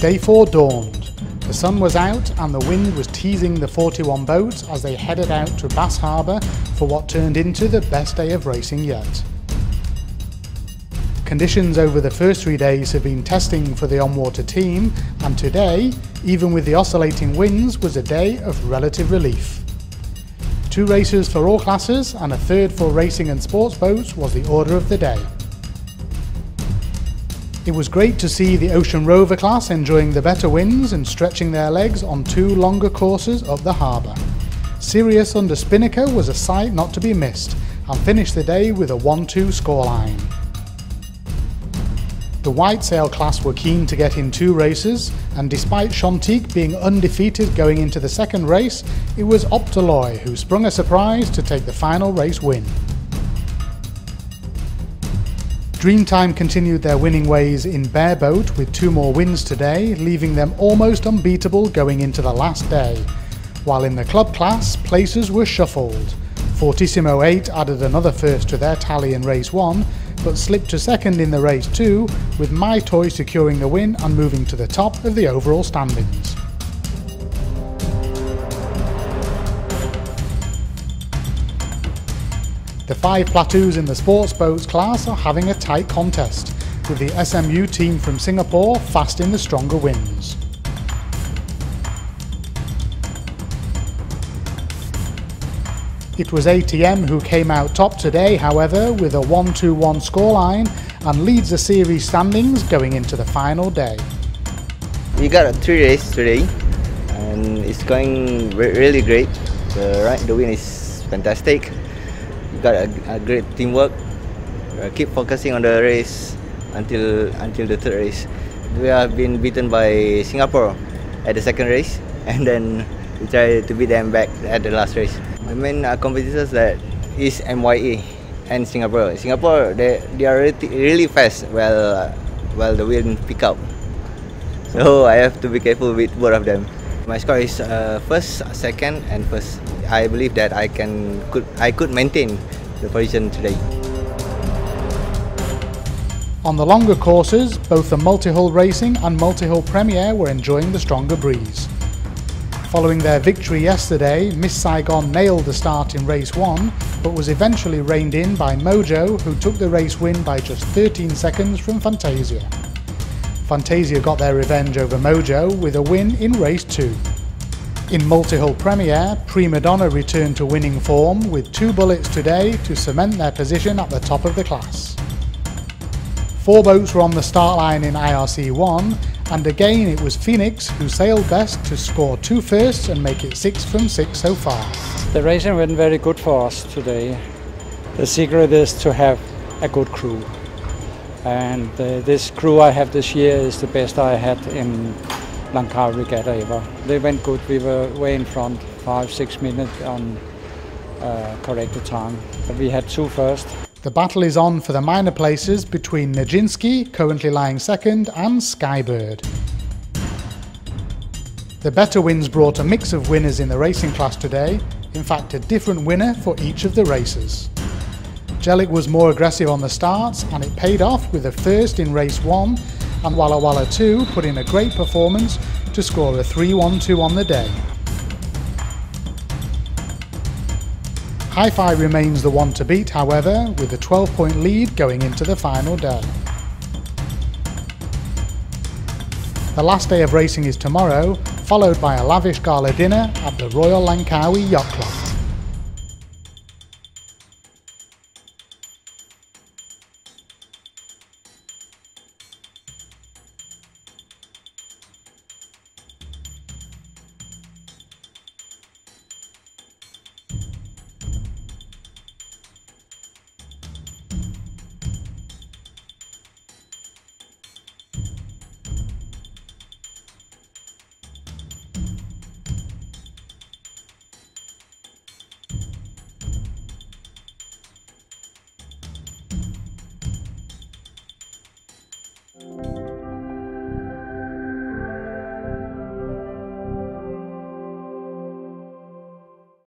Day 4 dawned. The sun was out and the wind was teasing the 41 boats as they headed out to Bass Harbour for what turned into the best day of racing yet. Conditions over the first 3 days have been testing for the on-water team, and today, even with the oscillating winds, was a day of relative relief. 2 races for all classes and a third for racing and sports boats was the order of the day. It was great to see the Ocean Rover class enjoying the better winds and stretching their legs on 2 longer courses up the harbour. Sirius under Spinnaker was a sight not to be missed and finished the day with a 1-2 scoreline. The Whitesail class were keen to get in 2 races, and despite Chantique being undefeated going into the second race, it was Optoloy who sprung a surprise to take the final race win. Dreamtime continued their winning ways in bareboat with 2 more wins today, leaving them almost unbeatable going into the last day. While in the club class, places were shuffled. Fortissimo 8 added another first to their tally in race 1, but slipped to second in the race 2, with My Toy securing the win and moving to the top of the overall standings. The 5 plateaus in the sports boats class are having a tight contest, with the SMU team from Singapore fast in the stronger winds. It was ATM who came out top today, however, with a 1-2-1 scoreline and leads the series standings going into the final day. We got 3 races today and it's going really great. The win is fantastic. We got a great teamwork. Keep focusing on the race until the 3rd race. We have been beaten by Singapore at the 2nd race, and then we try to beat them back at the last race. The main competitors that is MYA and Singapore. Singapore, they are really fast while the wind pick up. So I have to be careful with both of them. My score is 1st, 2nd and 1st. I believe that I could maintain the position today. On the longer courses, both the multi-hull racing and multi-hull Premier were enjoying the stronger breeze. Following their victory yesterday, Miss Saigon nailed the start in race 1, but was eventually reined in by Mojo, who took the race win by just 13 seconds from Fantasia. Fantasia got their revenge over Mojo with a win in race 2. In multi-hull Premier, Prima Donna returned to winning form with 2 bullets today to cement their position at the top of the class. 4 boats were on the start line in IRC 1, and again it was Phoenix who sailed best to score 2 firsts and make it 6 from 6 so far. The racing went very good for us today. The secret is to have a good crew. And this crew I have this year is the best I had in Langkowi Regatta ever. They went good. We were way in front, 5-6 minutes on corrected time. But we had 2 first. The battle is on for the minor places between Nijinsky, currently lying 2nd, and Skybird. The better winds brought a mix of winners in the racing class today, in fact a different winner for each of the races. Jellic was more aggressive on the starts and it paid off with a first in race 1, and Walla Walla 2 put in a great performance to score a 3-1-2 on the day. Hi-Fi remains the one to beat, however, with a 12-point lead going into the final day. The last day of racing is tomorrow, followed by a lavish gala dinner at the Royal Langkowi Yacht Club.